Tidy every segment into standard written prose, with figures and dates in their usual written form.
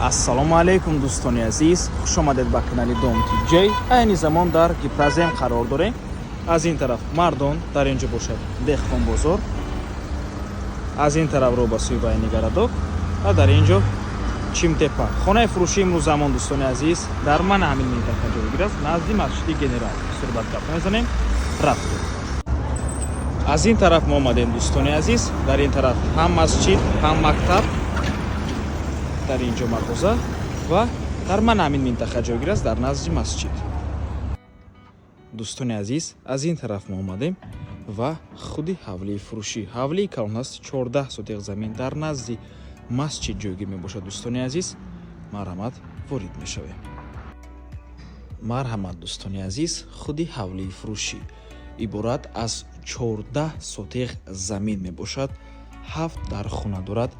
ассалому алайкум дӯстони азиз, хуш омадед ба канали Dom TJ. айни замон дар Гипразем қарор дорем. аз ин тараф мардон, дар инҷо бошад деҳқон бозор, аз ин тараф ро ба сӯи байни Гарадок ва дар инҷо Чимтепа. хонаи фурӯши имрӯз замон дӯстони азиз дар ман ҳамин минтақа ҷойгир аст, назди масҷиди генерал. сурбат гап мезанем, рафтем. аз ин тараф мо омадем дӯстони азиз, дар ин тараф ҳам масҷид, ҳам мактаб, дар инҷо мағоза ва дар ман ҳамин минтақа ҷойгир аст, дар назди масҷид. дӯстони азиз, аз ин тараф мо омадем ва худи ҳавлии фурӯшӣ, ҳавлии калон аст, 14 сотиқ замин дар назди масҷид ҷойгир мебошад. дӯстони азиз, марҳамат, ворид мешавем. марҳамат дӯстони азиз, худи ҳавлии фурӯшӣ иборат аз 14 сотиқ замин мебошад, 7 дар хона дорад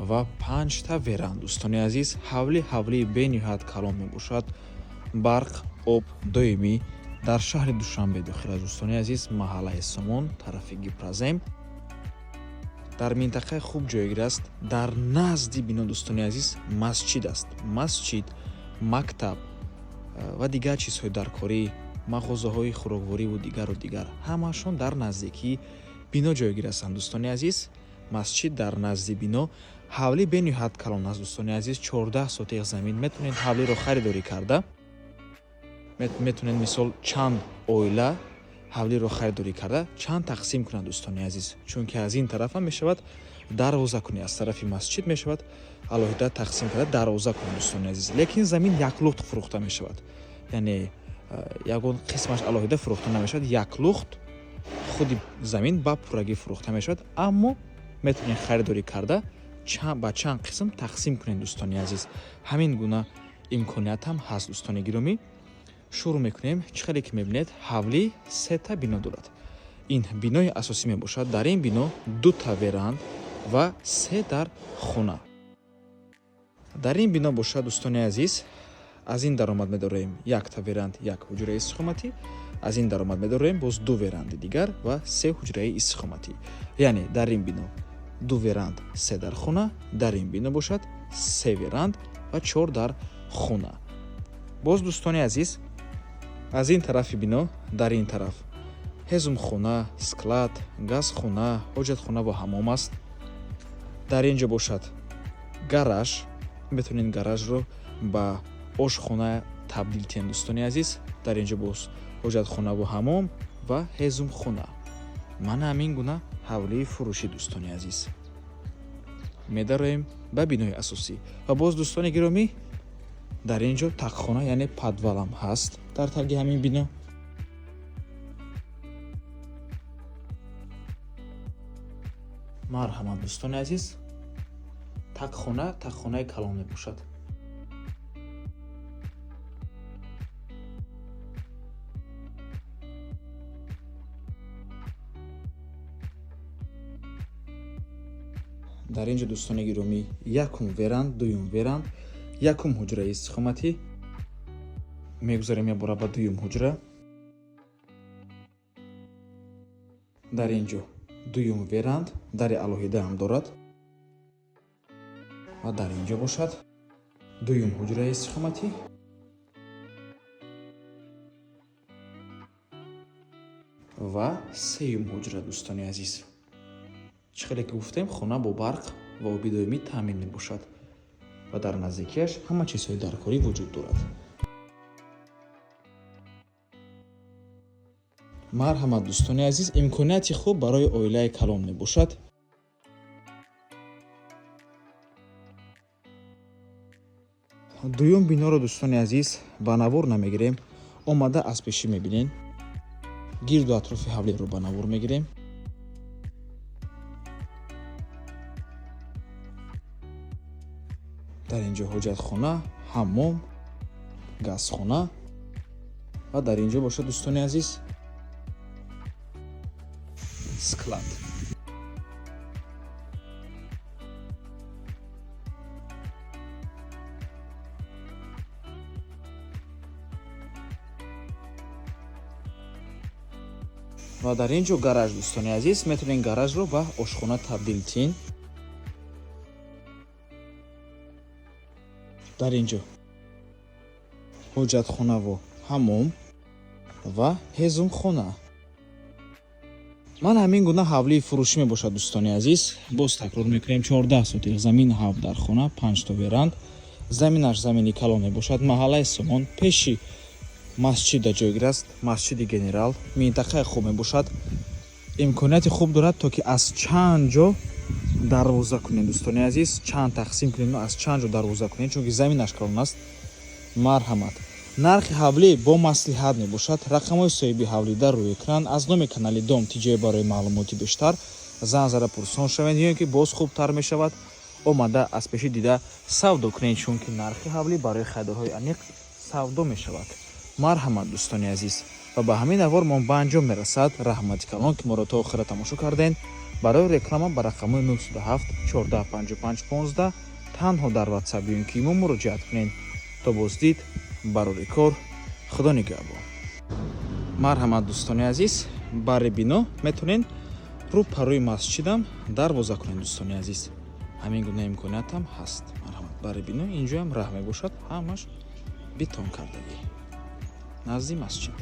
ва 5 та веранд. дӯстони азиз, ҳавлии бениҳоят калон мебошад. барқ, об доимӣ дар шаҳри Душанбе дохил аст. дӯстони азиз, маҳаллаи Сомон, тарафи Гипразем, дар минтақаи хуб ҷойгир аст. дар назди бино дӯстони азиз масҷид аст. масҷид, мактаб ва дигар чизҳои даркорӣ, мағозаҳои хӯроквориву дигар ҳамаашон дар наздикии бино ҷойгир ҳастанд. дӯстони азиз, масҷид дар назди бино, ҳавлӣ бениҳоят калон аст. дӯстони азиз, 14 сотиқ замин метавонед ҳавлиро харидорӣ карда, метавонед мисол чанд оила ҳавлиро харидорӣ карда чанд тақсим кунад. дӯстони азиз, чунки аз ин тарафа мешавад дарвоза кунед, аз тарафи масҷид мешавад алоҳида тақсим карда дарвоза кунед. дӯстони азиз, лекин замин як лухт фурӯхта мешавад, яъне ягон қисмаш алоҳида фурӯхта намешавад. як лухт худи замин ба пуррагӣ фурӯхта мешавад, аммо метавонед харидорӣ карда ба чанд қисм тақсим кунед. дӯстони азиз, ҳамин гуна имконият ҳам ҳаст. дӯстони гиромӣ, шурӯъ мекунем. чӣ қадре ки мебинед, ҳавлӣ 3 та бино дорад. ин бинои асосӣ мебошад. дар ин бино 2 та веранд ва 3 дар хона. дар ин бино бошад дӯстони азиз, аз ин даромад медорем 1 та веранд, 1 ҳуҷраи истиқоматӣ, аз ин даромад медорем боз 2 веранди дигар ва 3 ҳуҷраи истиқоматӣ. яъне дар ин бино 2 веранд, 3 дар хона, дар ин бино бошад 3 веранд ва 4 дар хона. боз дӯстони азиз, аз ин тарафи бино, дар ин тараф ҳезмхона, склад, газхона, ҳоҷатхона ва ҳаммом аст. дар инҷо бошад гараж, метавонед гаражро ба ошхона табдил кунед. дӯстони азиз, дар инҷо боз ҳоҷатхона ва ҳаммом ва ҳезмхона. мана ҳамин гуна ҳавлии фурӯшӣ. дӯстони азиз, медароем ба бинои асосӣ ва боз дӯстони гиромӣ, дар инҷо тақхона, яъне падвалам ҳаст дар таги ҳамин бино. марҳамат дӯстони азиз, тақхонаи калон мебошад. дар инҷо дӯстони гиромӣ, якум веранд, дуюм веранд, якум ҳуҷраи истиқоматӣ, мегузарем ябора ба дуюм ҳуҷра. дар инҷо дуюм веранд, дари алоҳида ҳам дорад ва дар инҷо бошад дуюм ҳуҷраи истиқоматӣ ва сеюм ҳуҷра. дӯстони азиз, чӣ қадре ки гуфтем, хона бо барқ ва оби доимӣ таъмин мебошад ва дар наздикиаш ҳама чизҳои даркорӣ вуҷуд дорад. марҳамат дӯстони азиз, имконияти хуб барои оилаи калон мебошад. дуюм биноро дӯстони азиз ба навор намегирем, омада аз пешӣ мебинем. гирду атрофи ҳавлиро ба навор мегирем. дар инҷо ҳоҷатхона, ҳаммом, газхона ва дар инҷо бошад дӯстони азиз склад. ва дар инҷо гараж. дӯстони азиз, метавонед гаражро ба ошхона табдил кунед. дар инҷо ҳоҷатхонаву ҳаммом ва ҳезумхона. ман ҳамин гуна ҳавлии фурӯшӣ мебошад дӯстони азиз. боз такрор мекунем. 14 сотиқ замин, 7 дар хона, 5 то веранд. заминаш замини калон мебошад. маҳаллаи Сомон пеши масҷида ҷойгир аст. масҷиди генерал. минтақаи хуб мебошад. имконияти хуб дорад то ки аз чанд ҷо дарвоза кунем дӯстони азиз. чанд тақсим кунем, аз чанд ҷо дарвоза кунем, чунки заминаш калон аст. марҳамат. нархи ҳавлӣ бо маслиҳат мебошад. рақамҳои соҳиби ҳавлида рӯй экран. аз номи канали Дом Тиҷоӣ барои маълумоти бештар зан зада пурсон шавед, ё ин ки боз хубтар мешавад омада аз пеши дида савдо кунед, чунки нархи ҳавлӣ барои хайдорҳои аниқ савдо мешавад. марҳамат дӯстони азиз, ва ба ҳамин аввор мо ба анҷом мерасад. раҳмати калон ки моро то охира тамошо карден. барои реклама ба рақамҳои 97 14 55 15 танҳо дар WhatsApp биён ки мо муроҷиат кунед. то боздид барори кор. худо нигаҳбон. марҳамат дӯстони азиз, бари бино метавонед рӯ парои масҷидам дарвоза кунед дӯстони азиз. ҳамин гуна имкониятам ҳаст. марҳамат. бари бино инҷоям раҳ мебошад. ҳамаш бетон кардагӣ назди масҷид.